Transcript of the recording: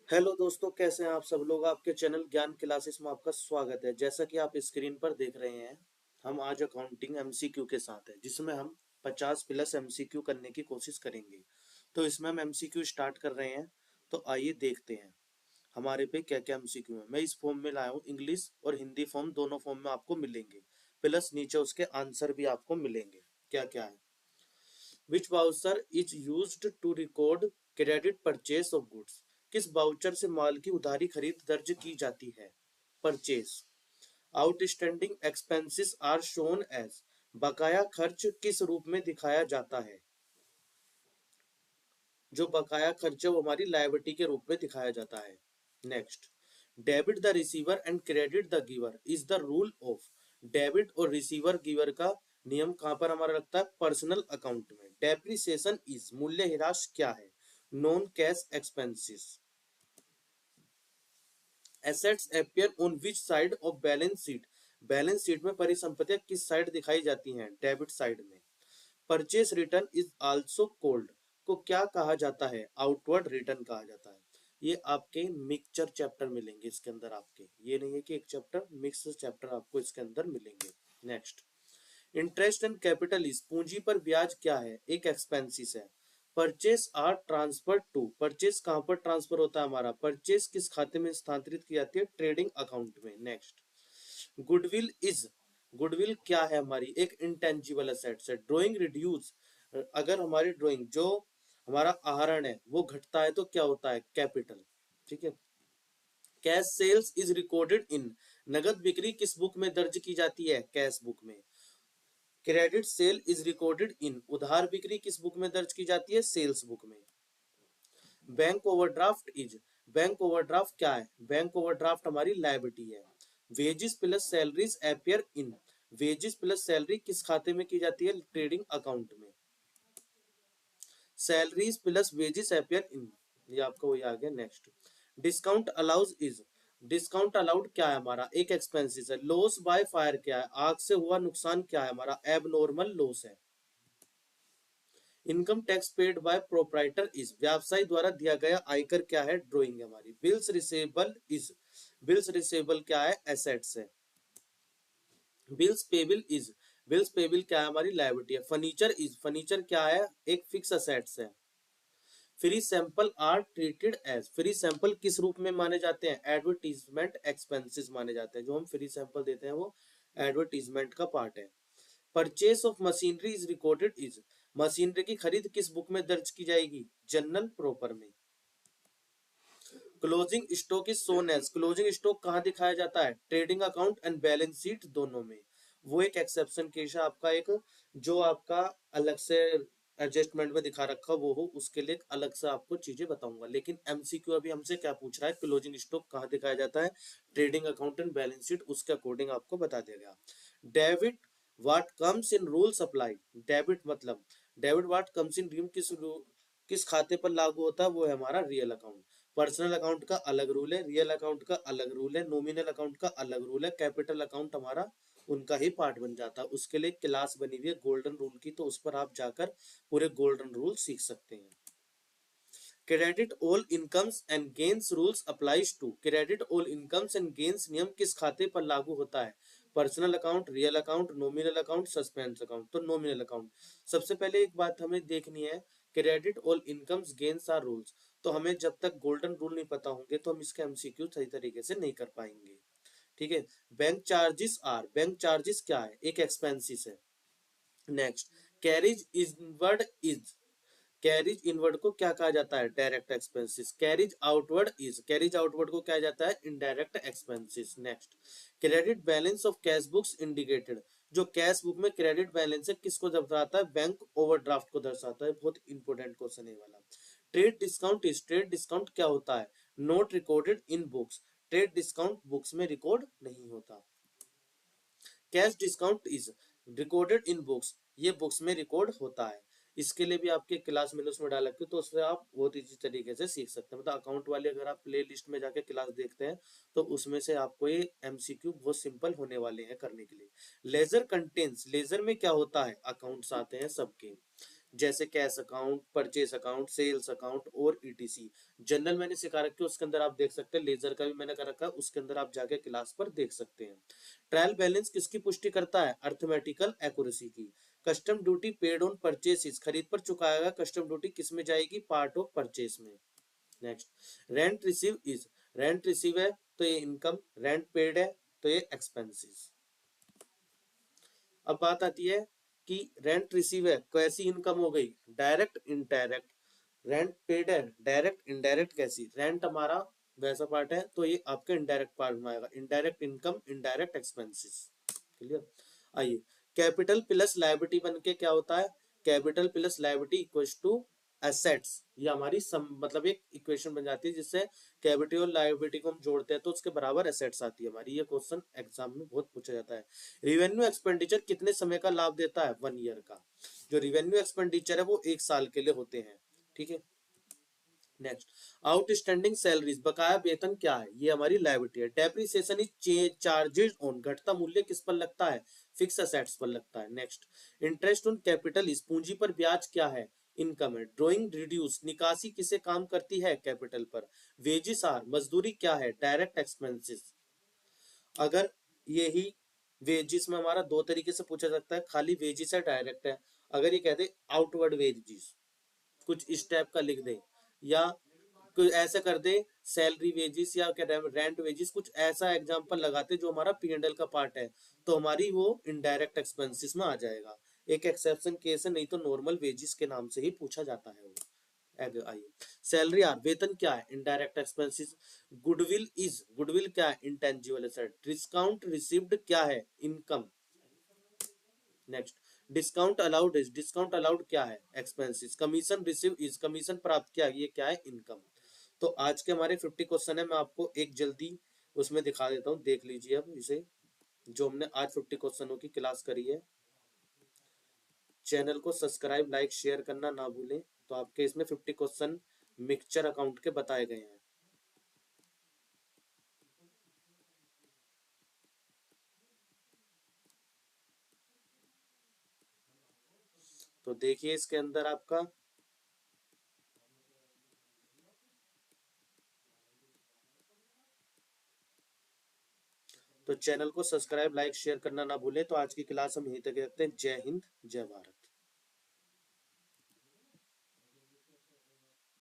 Hello दोस्तों, कैसे हैं आप सब लोग। आपके चैनल ज्ञान क्लासेस में आपका स्वागत है। जैसा कि आप स्क्रीन पर देख रहे हैं, हम आज अकाउंटिंग एमसीक्यू के साथ है, जिसमें हम 50 प्लस एमसीक्यू करने की कोशिश करेंगे। तो इसमें हम एमसीक्यू स्टार्ट कर रहे हैं। तो आइए देखते हैं हमारे पे क्या क्या एमसीक्यू है। मैं इस फॉर्म में लाया हूँ, इंग्लिश और हिंदी फॉर्म दोनों फॉर्म में आपको मिलेंगे, प्लस नीचे उसके आंसर भी आपको मिलेंगे। क्या क्या है। Which voucher is used to record credit purchase of goods. किस वाउचर से माल की उधारी खरीद दर्ज की जाती है। Purchase. Outstanding expenses are shown as. बकाया खर्च किस रूप में दिखाया जाता है। जो बकाया खर्च है वो हमारी लायबिलिटी के रूप में दिखाया जाता है। Next. Debit the receiver and credit the giver is the rule of. Debit और रिसीवर गिवर का नियम कहां पर हमारा लगता है, पर्सनल अकाउंट में। डेप्रिसिएशन इज मूल्यह्रास क्या है, non cash expenses. Assets appear on which side of balance sheet. Balance sheet में परिसंपत्तियां किस साइड दिखाई जाती हैं, डेबिट साइड में। Purchase return is also cold को क्या कहा जाता है, आउटवर्ड रिटर्न कहा जाता है। ये आपके मिक्सचर चैप्टर मिलेंगे इसके अंदर आपके, ये नहीं है कि एक चैप्टर, मिक्स चैप्टर आपको इसके अंदर मिलेंगे। Next. Interest and capital is पूंजी पर ब्याज क्या है, एक एक्सपेंसिस है। Purchase are transfer to. Purchase कहां पर ट्रांसफर होता है हमारा, परचेस किस खाते में स्थानांतरित की जाती है, ट्रेडिंग अकाउंट में। नेक्स्ट। Goodwill is. गुडविल क्या है हमारी, एक इंटेंजिबल एसेट्स है। Drawing reduce. अगर हमारी ड्राइंग जो हमारा आहरण है वो घटता है तो क्या होता है, कैपिटल। ठीक है। Cash sales is recorded in. नगद बिक्री किस बुक में दर्ज की जाती है, कैश बुक में। Credit sale is recorded in. उधार बिक्री किस बुक में दर्ज की जाती है, सेल्स बुक में। Bank overdraft is. Bank overdraft क्या है, बैंक ओवरड्राफ्ट हमारी लायबिलिटी है। Wages plus salaries appear in. Wages plus salary किस खाते में की जाती है, ट्रेडिंग अकाउंट में। Salaries plus wages appear in, ये आपका वही आ गया। Next. Discount allows is. Discount allowed क्या है हमारा, एक एक्सपेंसिस है। लॉस बाय फायर क्या है, आग से हुआ नुकसान क्या है हमारा, एबनॉर्मल लॉस है। Income tax paid by proprietor is. व्यवसायी द्वारा दिया गया आयकर क्या है, ड्राइंग है हमारी। Bills receivable is. Bills receivable क्या है, एसेट्स है। Bills payable is. Bills payable क्या है, हमारी लायबिलिटी है। Furniture is. फर्नीचर क्या है, एक फिक्स एसेट्स है। Free sample are treated as. Free sample किस रूप में माने जाते हैं, एडवर्टीजमेंट एक्सपेंसेस माने जाते हैं। जो हम फ्री सैंपल देते हैं वो एडवर्टीजमेंट का पार्ट है। Purchase of machinery is recorded is. Machinery की खरीद किस बुक में दर्ज की जाएगी, जनरल प्रॉपर में। Closing stock is shown as. Closing stock कहाँ दिखाया जाता है, trading account and balance sheet दोनों में। वो एक एक्सेप्शन केस है आपका, एक जो आपका अलग से एडजस्टमेंट में दिखा रखा वो हो, उसके लिए अलग से आपको चीजें बताऊंगा। लेकिन एमसीक्यू अभी हमसे क्या पूछ रहा है, क्लोजिंग स्टॉक कहाँ दिखाया जाता है, trading account and balance sheet, उसके अकॉर्डिंग आपको बता दिया गया। Debit what comes in rule supply. Debit मतलब, debit what comes in dream किस खाते पर लागू होता है, वो है हमारा रियल अकाउंट। पर्सनल अकाउंट का अलग रूल है, रियल अकाउंट का अलग रूल है, नॉमिनल अकाउंट का अलग रूल है, कैपिटल अकाउंट हमारा उनका ही पार्ट बन जाता है। उसके लिए क्लास बनी हुई है गोल्डन रूल की, तो उस पर आप जाकर पूरे गोल्डन रूल सीख सकते हैं। Credit all incomes and gains rules applies to. Credit all incomes and gains नियम किस खाते पर लागू होता है, personal account, real account, nominal account, suspense account. तो नॉमिनल अकाउंट। सबसे पहले एक बात हमें देखनी है, credit all incomes gains are rules. तो हमें जब तक गोल्डन रूल नहीं पता होंगे तो हम इसके एमसीक्यू सही तरीके से नहीं कर पाएंगे। ठीक है। Bank charges are. Bank charges क्या है, एक एक्सपेंसिस है। Next. Carriage inward is. Carriage inward को क्या कहा जाता है, direct expenses. Carriage outward is. Carriage outward को क्या जाता है, indirect expenses. Next. Credit balance of cash books indicated. जो कैश बुक में क्रेडिट बैलेंस है किसको दर्शाता है, बैंक ओवरड्राफ्ट को दर्शाता है। बहुत इंपोर्टेंट क्वेश्चन है वाला। Trade discount is. Trade discount क्या होता है, not recorded in books. Trade discount books में रिकॉर्ड नहीं होता। Cash discount is recorded in books, ये बुक्स में रिकॉर्ड होता है। इसके लिए भी आपके क्लास मैंने उसमें डाल रखी है, तो उससे आप बहुत इजी तरीके से सीख सकते हैं। मतलब अकाउंट वाले अगर आप प्ले लिस्ट में जाके क्लास देखते हैं तो उसमें से आपको ये एमसीक्यू बहुत सिंपल होने वाले हैं करने के लिए। Laser contains. लेजर में क्या होता है, अकाउंट्स आते हैं सबके। जैसे cash account, purchase account, sales account और ईटीसी। जनरल मैंने सिखा रखे उसके अंदर आप देख सकते हैं, लेजर का भी मैंने कर रखा है, उसके अंदर आप जाके क्लास पर देख सकते हैं। ट्रायल बैलेंस किसकी पुष्टि करता है? अर्थमेटिकल एक्यूरेसी की। कस्टम ड्यूटी पेड ऑन परचेसिस, खरीद पर चुकाया गया कस्टम ड्यूटी किस में जाएगी? पार्ट ऑफ परचेस में। Next, rent receive is, rent receive है तो ये इनकम, रेंट पेड है तो ये एक्सपेंसेस। अब बात आती है कि रेंट रिसीव है कैसी इनकम हो गई? Direct indirect. रेंट पेड है डायरेक्ट इनडायरेक्ट कैसी? रेंट हमारा वैसा पार्ट है तो ये आपके इनडायरेक्ट पार्ट में आएगा, indirect income, indirect expenses. Clear? आइए, कैपिटल प्लस लायबिलिटी बन के क्या होता है? Capital plus liability equals to assets. ये हमारी मतलब एक इक्वेशन बन जाती है जिससे कैपिटल और लायबिलिटी को हम जोड़ते हैं तो उसके बराबर एसेट्स आती है हमारी। ये क्वेश्चन एग्जाम में बहुत पूछा जाता है। रिवेन्यू एक्सपेंडिचर कितने समय का लाभ देता है? 1 ईयर का। जो रिवेन्यू एक्सपेंडिचर है वो 1 साल के लिए होते हैं। ठीक है। नेक्स्ट, आउटस्टैंडिंग सैलरीज, बकाया वेतन क्या है? ये हमारी लायबिलिटी है। डेप्रिसिएशन इज चार्जेज ऑन, घटता मूल्य किस पर लगता है? फिक्स असेट्स पर लगता है। Next, interest on capital is, पूंजी पर ब्याज क्या है? इनकम है। ड्रॉइंग रिड्यूस, निकासी किसे काम करती है? कैपिटल पर। वेजिस आर, मजदूरी क्या है? Direct expenses. अगर यही वेजिस में हमारा दो तरीके से पूछा जाता है, खाली वेजिस है डायरेक्ट है। अगर ये कहते आउटवर्ड वेजिस, कुछ इस टाइप का लिख दे, या कुछ ऐसा कर दे सैलरी वेजिस या क्या रेंट वेजिस, कुछ ऐसा एग्जांपल लगाते जो हमारा पी&एल का पार्ट है, तो हमारी वो इनडायरेक्ट एक्सपेंसेस में आ जाएगा। एक एक्सेप्शन केस है, नहीं तो नॉर्मल वेजिस के नाम से ही पूछा जाता है वो। आइए, सैलरी आर, वेतन क्या है? Indirect expenses. Goodwill is, goodwill क्या है? Intangible asset. डिस्काउंट रिसीव्ड क्या है? Income. Next, discount allowed is, discount allowed क्या है? Expenses. Commission receive is, commission प्राप्त किया, ये क्या है? इनकम। तो आज के हमारे 50 क्वेश्चन है, मैं आपको एक जल्दी उसमें दिखा देता हूँ, देख लीजिए अब इसे, जो हमने आज 50 क्वेश्चनों की क्लास करी है। चैनल को सब्सक्राइब, लाइक, शेयर करना ना भूलें। तो आपके इसमें 50 क्वेश्चन मिक्सचर अकाउंट के बताए गए हैं। तो देखिए इसके अंदर आपका, तो चैनल को सब्सक्राइब, लाइक, शेयर करना ना भूलें। तो आज की क्लास हम यहीं तक रखते हैं। जय हिंद, जय भारत।